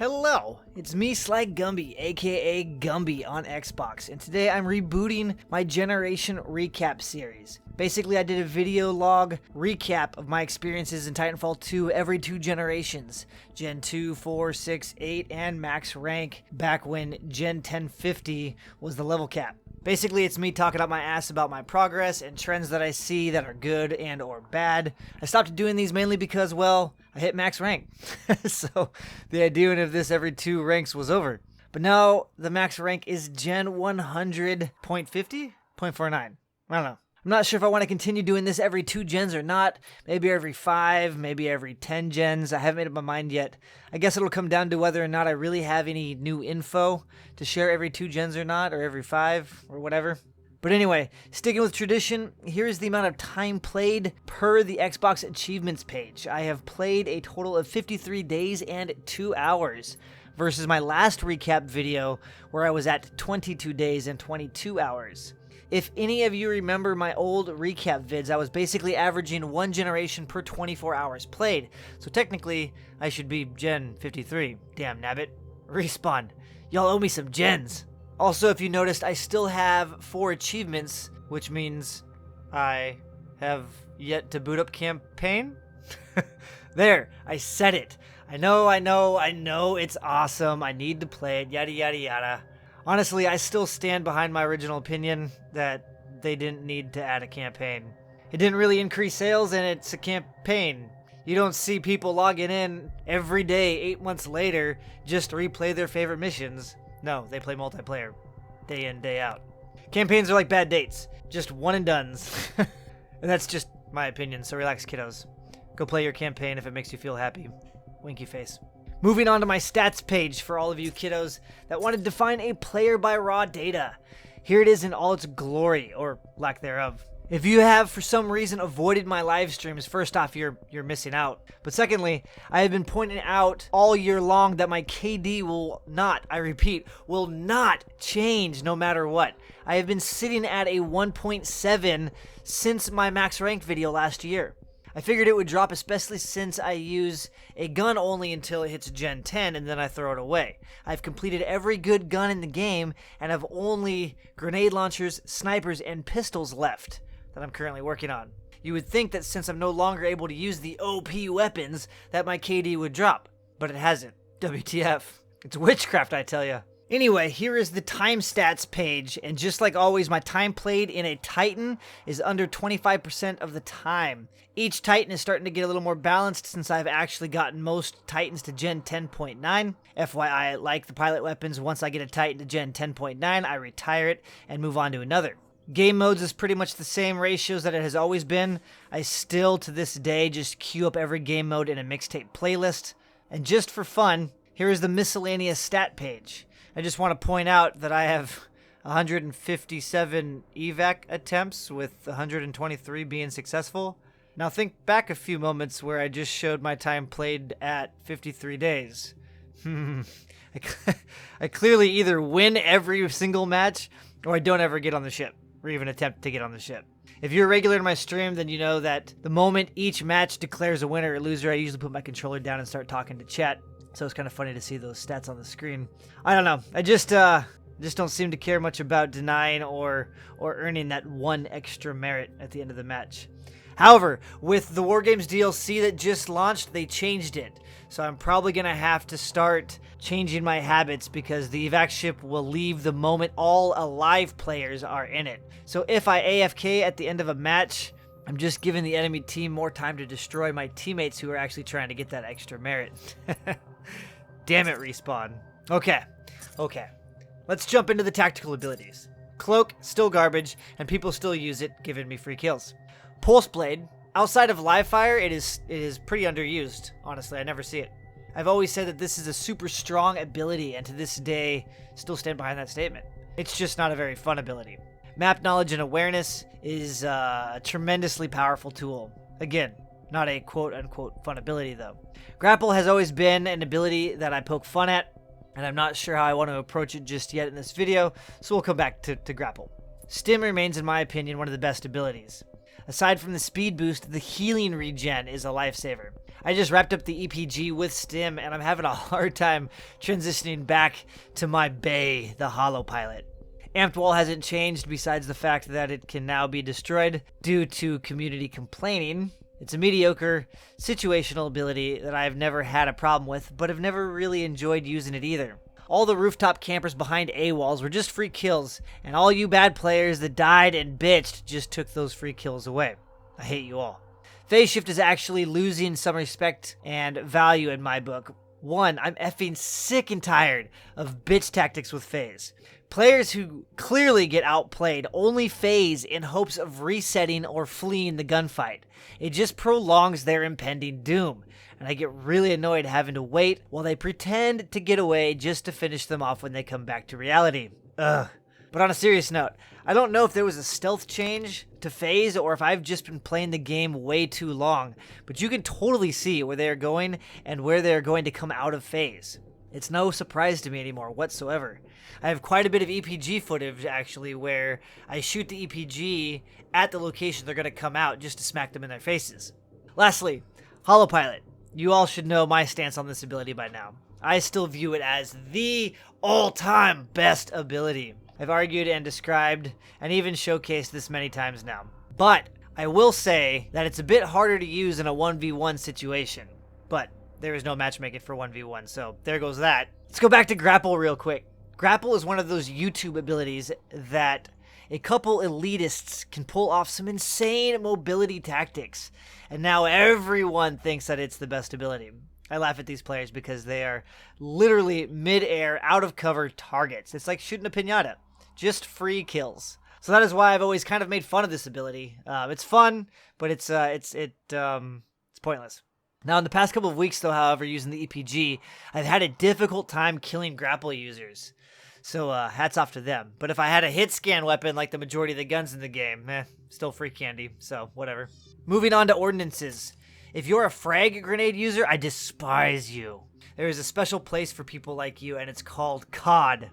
Hello, it's me SlyGumbi, aka Gumbi on Xbox, and today I'm rebooting my Generation Recap series. Basically, I did a video log recap of my experiences in Titanfall 2 every 2 generations. Gen 2, 4, 6, 8, and max rank back when Gen 1050 was the level cap. Basically, it's me talking out my ass about my progress and trends that I see that are good and or bad. I stopped doing these mainly because, well, I hit max rank. So the idea of this every 2 ranks was over. But now the max rank is Gen 100.50? 0.49. I don't know. I'm not sure if I want to continue doing this every 2 gens or not. Maybe every 5, maybe every 10 gens. I haven't made up my mind yet. I guess it'll come down to whether or not I really have any new info to share every 2 gens or not, or every 5, or whatever. But anyway, sticking with tradition, here's the amount of time played per the Xbox Achievements page. I have played a total of 53 days and 2 hours, versus my last recap video where I was at 22 days and 22 hours. If any of you remember my old recap vids, I was basically averaging 1 generation per 24 hours played. So technically, I should be Gen 53. Damn nabbit. Respawn. Y'all owe me some gens. Also, if you noticed, I still have 4 achievements, which means I have yet to boot up campaign. There, I said it. I know, it's awesome. I need to play it, yada, yada, yada. Honestly, I still stand behind my original opinion that they didn't need to add a campaign. It didn't really increase sales, and it's a campaign. You don't see people logging in every day 8 months later just to replay their favorite missions. No, they play multiplayer, day in, day out. Campaigns are like bad dates, just one and dones. And that's just my opinion, so relax, kiddos. Go play your campaign if it makes you feel happy. Winky face. Moving on to my stats page for all of you kiddos that want to define a player by raw data. Here it is in all its glory, or lack thereof. If you have, for some reason, avoided my live streams, first off, you're missing out. But secondly, I have been pointing out all year long that my KD will not, I repeat, will not change no matter what. I have been sitting at a 1.7 since my max rank video last year. I figured it would drop, especially since I use a gun only until it hits Gen 10 and then I throw it away. I've completed every good gun in the game and have only grenade launchers, snipers, and pistols left that I'm currently working on. You would think that since I'm no longer able to use the OP weapons that my KD would drop, but it hasn't. WTF. It's witchcraft, I tell ya. Anyway, here is the time stats page, and just like always, my time played in a Titan is under 25% of the time. Each Titan is starting to get a little more balanced since I've actually gotten most Titans to Gen 10.9. FYI, like the pilot weapons, once I get a Titan to Gen 10.9, I retire it and move on to another. Game modes is pretty much the same ratios that it has always been. I still, to this day, just queue up every game mode in a mixtape playlist. And just for fun, here is the miscellaneous stat page. I just want to point out that I have 157 evac attempts with 123 being successful. Now think back a few moments where I just showed my time played at 53 days. I clearly either win every single match or I don't ever get on the ship or even attempt to get on the ship. If you're a regular in my stream, then you know that the moment each match declares a winner or loser, I usually put my controller down and start talking to chat. So it's kind of funny to see those stats on the screen. I don't know. I just don't seem to care much about denying or earning that 1 extra merit at the end of the match. However, with the War Games DLC that just launched, they changed it. So I'm probably going to have to start changing my habits because the evac ship will leave the moment all alive players are in it. So if I AFK at the end of a match, I'm just giving the enemy team more time to destroy my teammates who are actually trying to get that extra merit. Damn it, Respawn. Okay. Let's jump into the tactical abilities. Cloak, still garbage, and people still use it, giving me free kills. Pulse Blade, outside of live fire, it is pretty underused. Honestly, I never see it. I've always said that this is a super strong ability, and to this day, still stand behind that statement. It's just not a very fun ability. Map knowledge and awareness is a tremendously powerful tool. Again, not a quote-unquote fun ability, though. Grapple has always been an ability that I poke fun at, and I'm not sure how I want to approach it just yet in this video, so we'll come back to Grapple. Stim remains, in my opinion, one of the best abilities. Aside from the speed boost, the healing regen is a lifesaver. I just wrapped up the EPG with Stim, and I'm having a hard time transitioning back to my Bay, the Holo Pilot. Amped Wall hasn't changed besides the fact that it can now be destroyed due to community complaining. It's a mediocre situational ability that I've never had a problem with, but have never really enjoyed using it either. All the rooftop campers behind A-walls were just free kills, and all you bad players that died and bitched just took those free kills away. I hate you all. Phase shift is actually losing some respect and value in my book. One, I'm effing sick and tired of bitch tactics with phase. Players who clearly get outplayed only phase in hopes of resetting or fleeing the gunfight. It just prolongs their impending doom, and I get really annoyed having to wait while they pretend to get away just to finish them off when they come back to reality. Ugh. But on a serious note, I don't know if there was a stealth change to phase or if I've just been playing the game way too long, but you can totally see where they're going and where they're going to come out of phase. It's no surprise to me anymore whatsoever. I have quite a bit of EPG footage actually where I shoot the EPG at the location they're going to come out just to smack them in their faces. Lastly, Holo Pilot. You all should know my stance on this ability by now. I still view it as the all-time best ability. I've argued and described and even showcased this many times now. But I will say that it's a bit harder to use in a 1v1 situation. But there is no matchmaking for 1v1, so there goes that. Let's go back to Grapple real quick. Grapple is one of those YouTube abilities that a couple elitists can pull off some insane mobility tactics. And now everyone thinks that it's the best ability. I laugh at these players because they are literally mid-air, out-of-cover targets. It's like shooting a piñata. Just free kills. So that is why I've always kind of made fun of this ability. It's fun, but it's pointless. Now, in the past couple of weeks, though, however, using the EPG, I've had a difficult time killing grapple users. So hats off to them. But if I had a hit scan weapon like the majority of the guns in the game, still free candy. So whatever. Moving on to ordinances. If you're a frag grenade user, I despise you. There is a special place for people like you, and it's called COD.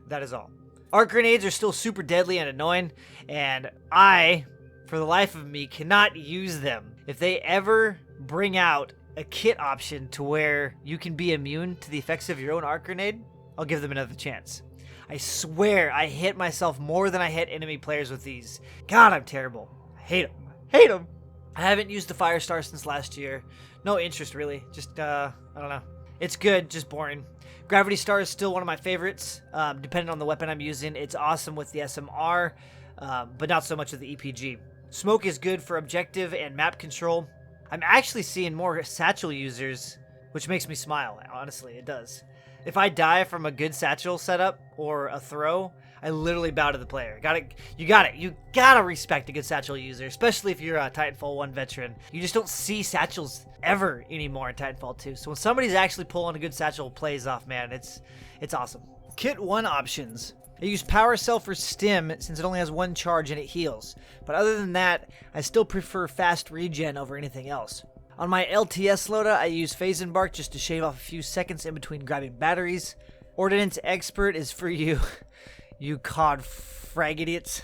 That is all. Arc grenades are still super deadly and annoying, and I, for the life of me, cannot use them. If they ever bring out a kit option to where you can be immune to the effects of your own arc grenade, I'll give them another chance. I swear I hit myself more than I hit enemy players with these. God, I'm terrible. I hate them. Hate them. I haven't used the Firestar since last year. No interest, really. Just, I don't know. It's good, just boring. Gravity Star is still one of my favorites, depending on the weapon I'm using. It's awesome with the SMR, but not so much with the EPG. Smoke is good for objective and map control. I'm actually seeing more satchel users, which makes me smile. Honestly, it does. If I die from a good satchel setup or a throw, I literally bow to the player. You gotta respect a good satchel user, especially if you're a Titanfall 1 veteran. You just don't see satchels ever anymore in Titanfall 2. So when somebody's actually pulling a good satchel plays off, man, it's awesome. Kit 1 options. I use Power Cell for Stim since it only has one charge and it heals. But other than that, I still prefer fast regen over anything else. On my LTS loadout, I use Phase and Bark just to shave off a few seconds in between grabbing batteries. Ordinance Expert is for you, you COD frag idiots.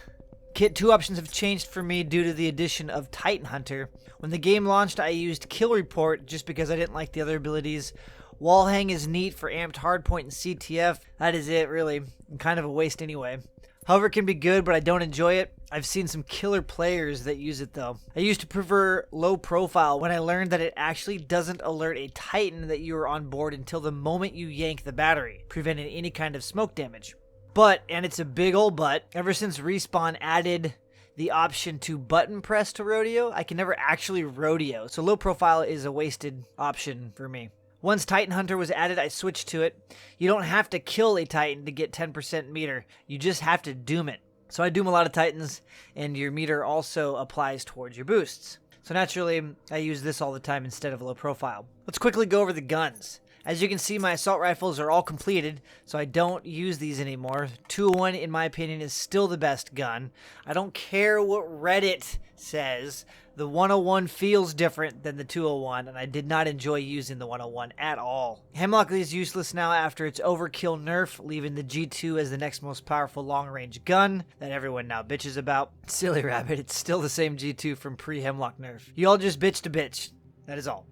Kit 2 options have changed for me due to the addition of Titan Hunter. When the game launched, I used Kill Report just because I didn't like the other abilities. Wall Hang is neat for amped hardpoint and CTF. That is it, really. Kind of a waste anyway. Hover can be good, but I don't enjoy it. I've seen some killer players that use it though. I used to prefer low profile when I learned that it actually doesn't alert a Titan that you are on board until the moment you yank the battery, preventing any kind of smoke damage. But, and it's a big ol' but, ever since Respawn added the option to button press to rodeo, I can never actually rodeo, so low profile is a wasted option for me. Once Titan Hunter was added, I switched to it. You don't have to kill a Titan to get 10% meter. You just have to doom it. So I doom a lot of Titans, and your meter also applies towards your boosts. So naturally, I use this all the time instead of low profile. Let's quickly go over the guns. As you can see, my assault rifles are all completed, so I don't use these anymore. 201, in my opinion, is still the best gun. I don't care what Reddit says. The 101 feels different than the 201, and I did not enjoy using the 101 at all. Hemlock is useless now after its overkill nerf, leaving the G2 as the next most powerful long-range gun that everyone now bitches about. Silly rabbit, it's still the same G2 from pre-Hemlock nerf. You all just bitch to bitch. That is all.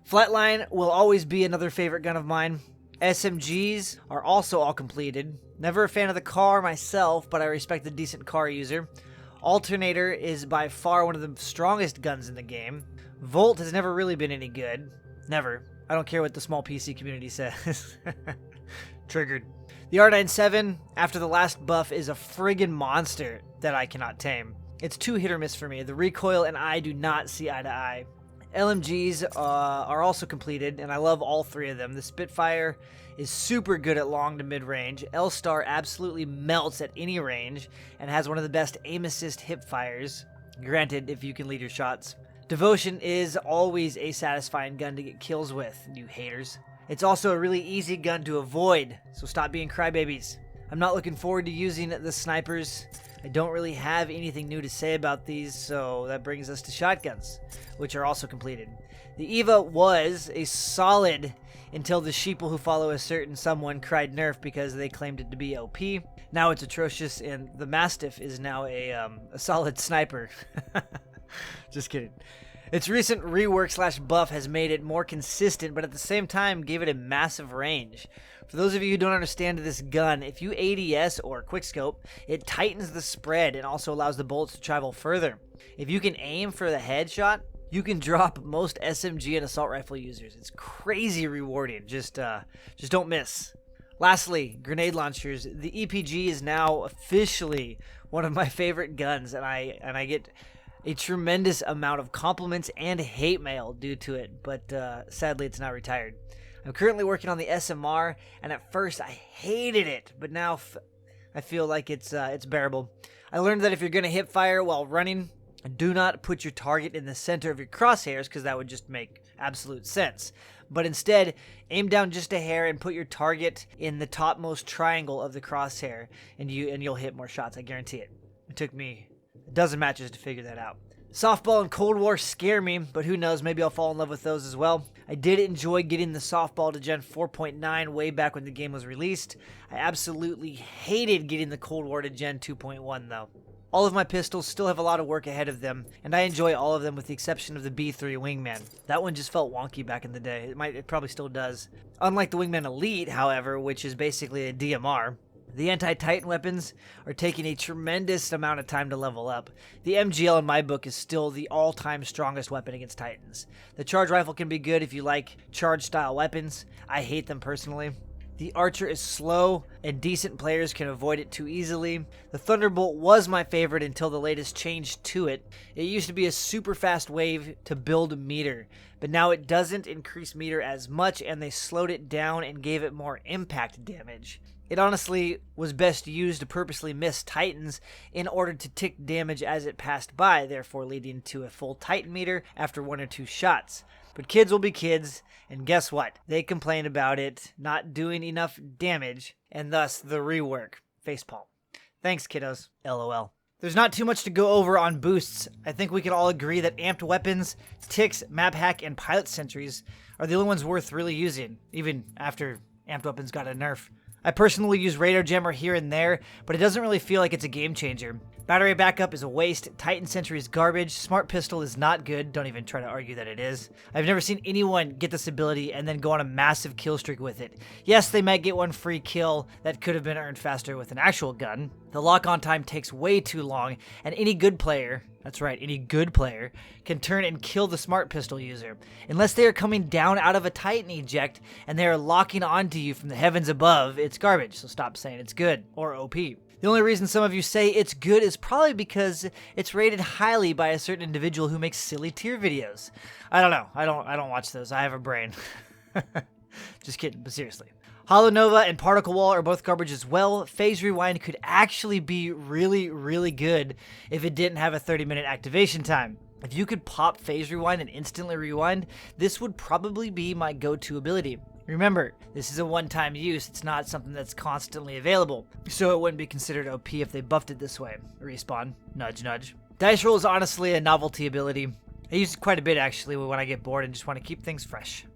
Flatline will always be another favorite gun of mine. SMGs are also all completed. Never a fan of the car myself, but I respect a decent car user. Alternator is by far one of the strongest guns in the game. Volt has never really been any good. Never. I don't care what the small PC community says. Triggered. The R97, after the last buff, is a friggin' monster that I cannot tame. It's too hit or miss for me. The recoil and I do not see eye to eye. LMGs are also completed, and I love all three of them. The Spitfire is super good at long to mid-range. L-Star absolutely melts at any range and has one of the best aim assist hip fires. Granted, if you can lead your shots. Devotion is always a satisfying gun to get kills with, you haters. It's also a really easy gun to avoid, so stop being crybabies. I'm not looking forward to using the snipers. I don't really have anything new to say about these, so that brings us to shotguns, which are also completed. The EVA was a solid until the sheeple who follow a certain someone cried nerf because they claimed it to be OP. Now it's atrocious, and the Mastiff is now a solid sniper. Just kidding. Its recent rework / buff has made it more consistent, but at the same time gave it a massive range. For those of you who don't understand this gun, if you ADS or quickscope, it tightens the spread and also allows the bullets to travel further. If you can aim for the headshot, you can drop most SMG and assault rifle users. It's crazy rewarding. Just don't miss. Lastly, grenade launchers. The EPG is now officially one of my favorite guns, and I get a tremendous amount of compliments and hate mail due to it, but sadly it's now retired. I'm currently working on the SMR, and at first I hated it, but now I feel like it's bearable. I learned that if you're going to hip fire while running, do not put your target in the center of your crosshairs, because that would just make absolute sense. But instead, aim down just a hair and put your target in the topmost triangle of the crosshair, and you'll hit more shots, I guarantee it. It took me a dozen matches to figure that out. Softball and Cold War scare me, but who knows, maybe I'll fall in love with those as well. I did enjoy getting the softball to Gen 4.9 way back when the game was released. I absolutely hated getting the Cold War to Gen 2.1 though. All of my pistols still have a lot of work ahead of them, and I enjoy all of them with the exception of the B3 Wingman. That one just felt wonky back in the day. It probably still does. Unlike the Wingman Elite, however, which is basically a DMR, the anti-Titan weapons are taking a tremendous amount of time to level up. The MGL in my book is still the all-time strongest weapon against Titans. The charge rifle can be good if you like charge-style weapons. I hate them personally. The Archer is slow, and decent players can avoid it too easily. The Thunderbolt was my favorite until the latest change to it. It used to be a super fast wave to build meter, but now it doesn't increase meter as much, and they slowed it down and gave it more impact damage. It honestly was best used to purposely miss Titans in order to tick damage as it passed by, therefore leading to a full Titan meter after 1 or 2 shots. But kids will be kids, and guess what? They complain about it not doing enough damage, and thus the rework. Facepalm. Thanks, kiddos. LOL. There's not too much to go over on boosts. I think we can all agree that amped weapons, ticks, map hack, and pilot sentries are the only ones worth really using, even after amped weapons got a nerf. I personally use Radar Jammer here and there, but it doesn't really feel like it's a game changer. Battery backup is a waste, Titan Sentry is garbage, Smart Pistol is not good, don't even try to argue that it is. I've never seen anyone get this ability and then go on a massive kill streak with it. Yes, they might get one free kill that could have been earned faster with an actual gun. The lock-on time takes way too long, and any good player, that's right, any good player, can turn and kill the Smart Pistol user. Unless they are coming down out of a Titan eject and they are locking onto you from the heavens above, it's garbage, so stop saying it's good, or OP. The only reason some of you say it's good is probably because it's rated highly by a certain individual who makes silly tier videos. I don't know. I don't watch those. I have a brain. Just kidding, but seriously. Hollow Nova and Particle Wall are both garbage as well. Phase Rewind could actually be really, really good if it didn't have a 30-minute activation time. If you could pop Phase Rewind and instantly rewind, this would probably be my go-to ability. Remember, this is a one-time use, it's not something that's constantly available, so it wouldn't be considered OP if they buffed it this way. Respawn, nudge nudge. Dice Roll is honestly a novelty ability. I use it quite a bit actually when I get bored and just want to keep things fresh.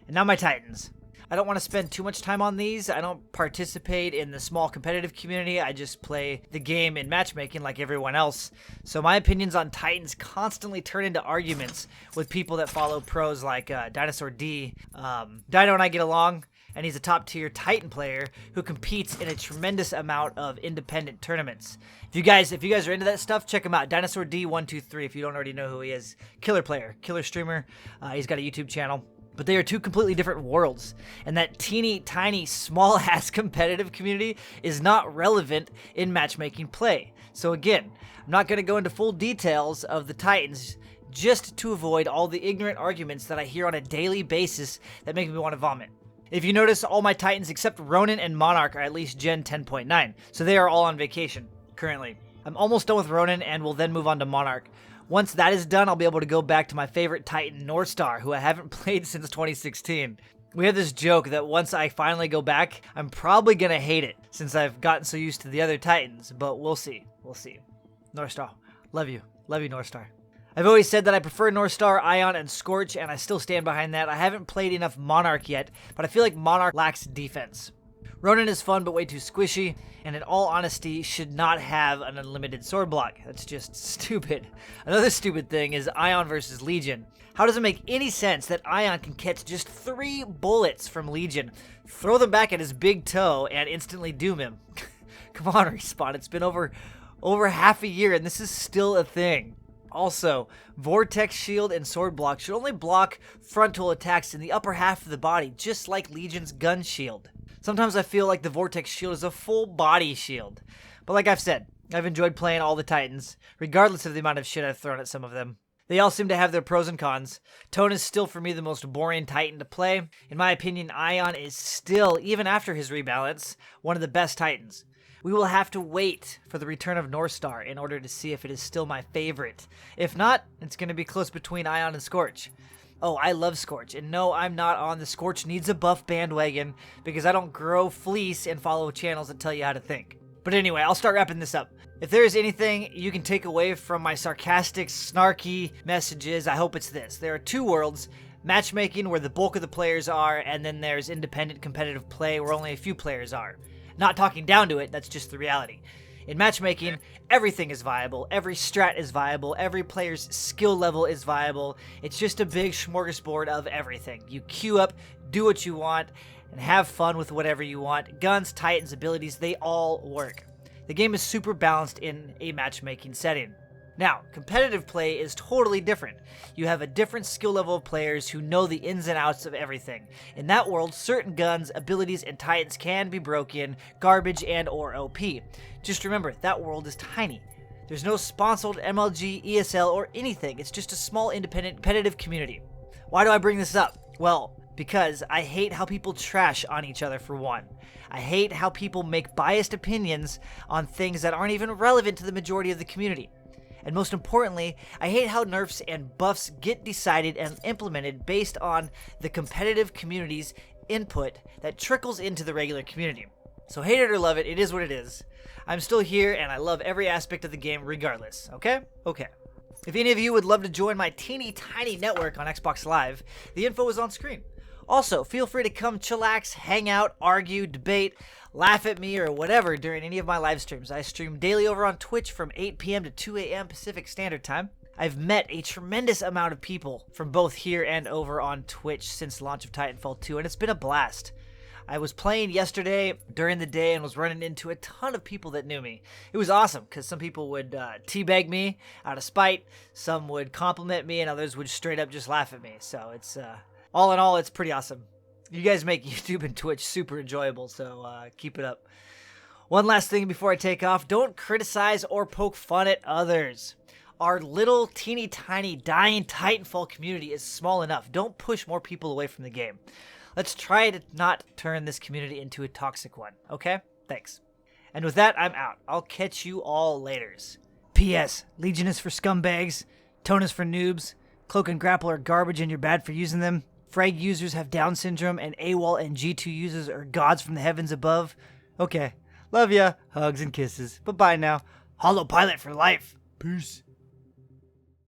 And now my Titans. I don't want to spend too much time on these. I don't participate in the small competitive community. I just play the game in matchmaking like everyone else. So my opinions on Titans constantly turn into arguments with people that follow pros like Dinosaur D. Dino and I get along, and he's a top tier Titan player who competes in a tremendous amount of independent tournaments. If you guys are into that stuff, check him out. Dinosaur D123 if you don't already know who he is. Killer player, killer streamer. He's got a YouTube channel. But they are two completely different worlds, and that teeny tiny small ass competitive community is not relevant in matchmaking play. So again, I'm not going to go into full details of the Titans just to avoid all the ignorant arguments that I hear on a daily basis that make me want to vomit. If you notice, all my Titans except Ronin and Monarch are at least Gen 10.9, so they are all on vacation currently. I'm almost done with Ronin and will then move on to Monarch. Once that is done, I'll be able to go back to my favorite Titan, Northstar, who I haven't played since 2016. We have this joke that once I finally go back, I'm probably going to hate it, since I've gotten so used to the other Titans, but we'll see. We'll see. Northstar, love you. Love you, Northstar. I've always said that I prefer Northstar, Ion, and Scorch, and I still stand behind that. I haven't played enough Monarch yet, but I feel like Monarch lacks defense. Ronin is fun, but way too squishy, and in all honesty, should not have an unlimited sword block. That's just stupid. Another stupid thing is Ion versus Legion. How does it make any sense that Ion can catch just 3 bullets from Legion, throw them back at his big toe, and instantly doom him? Come on, Respawn. It's been over half a year, and this is still a thing. Also, Vortex Shield and Sword Block should only block frontal attacks in the upper half of the body, just like Legion's Gun Shield. Sometimes I feel like the Vortex Shield is a full body shield. But like I've said, I've enjoyed playing all the Titans, regardless of the amount of shit I've thrown at some of them. They all seem to have their pros and cons. Tone is still for me the most boring Titan to play. In my opinion, Ion is still, even after his rebalance, one of the best Titans. We will have to wait for the return of Northstar in order to see if it is still my favorite. If not, it's going to be close between Ion and Scorch. Oh, I love Scorch, and no, I'm not on the Scorch needs a buff bandwagon because I don't grow fleece and follow channels that tell you how to think. But anyway, I'll start wrapping this up. If there is anything you can take away from my sarcastic, snarky messages, I hope it's this. There are 2 worlds, matchmaking where the bulk of the players are, and then there's independent competitive play where only a few players are. Not talking down to it, that's just the reality. In matchmaking, everything is viable, every strat is viable, every player's skill level is viable. It's just a big smorgasbord of everything. You queue up, do what you want, and have fun with whatever you want. Guns, Titans, abilities, they all work. The game is super balanced in a matchmaking setting. Now, competitive play is totally different. You have a different skill level of players who know the ins and outs of everything. In that world, certain guns, abilities, and Titans can be broken, garbage, and or OP. Just remember, that world is tiny. There's no sponsored MLG, ESL, or anything. It's just a small, independent, competitive community. Why do I bring this up? Well, because I hate how people trash on each other, for one. I hate how people make biased opinions on things that aren't even relevant to the majority of the community. And most importantly, I hate how nerfs and buffs get decided and implemented based on the competitive community's input that trickles into the regular community. So hate it or love it, it is what it is. I'm still here and I love every aspect of the game regardless, okay? Okay. If any of you would love to join my teeny tiny network on Xbox Live, the info is on screen. Also, feel free to come chillax, hang out, argue, debate, laugh at me, or whatever during any of my live streams. I stream daily over on Twitch from 8 p.m. to 2 a.m. Pacific Standard Time. I've met a tremendous amount of people from both here and over on Twitch since the launch of Titanfall 2, and it's been a blast. I was playing yesterday during the day and was running into a ton of people that knew me. It was awesome because some people would teabag me out of spite, some would compliment me, and others would straight up just laugh at me. So it's all in all, it's pretty awesome. You guys make YouTube and Twitch super enjoyable, so keep it up. One last thing before I take off, don't criticize or poke fun at others. Our little teeny tiny dying Titanfall community is small enough. Don't push more people away from the game. Let's try to not turn this community into a toxic one, okay? Thanks. And with that, I'm out. I'll catch you all laters. P.S. Legion is for scumbags. Tone is for noobs. Cloak and Grapple are garbage and you're bad for using them. Frag users have Down syndrome, and AWOL and G2 users are gods from the heavens above. Okay. Love ya. Hugs and kisses. Bye-bye now. Hollow Pilot for life. Peace.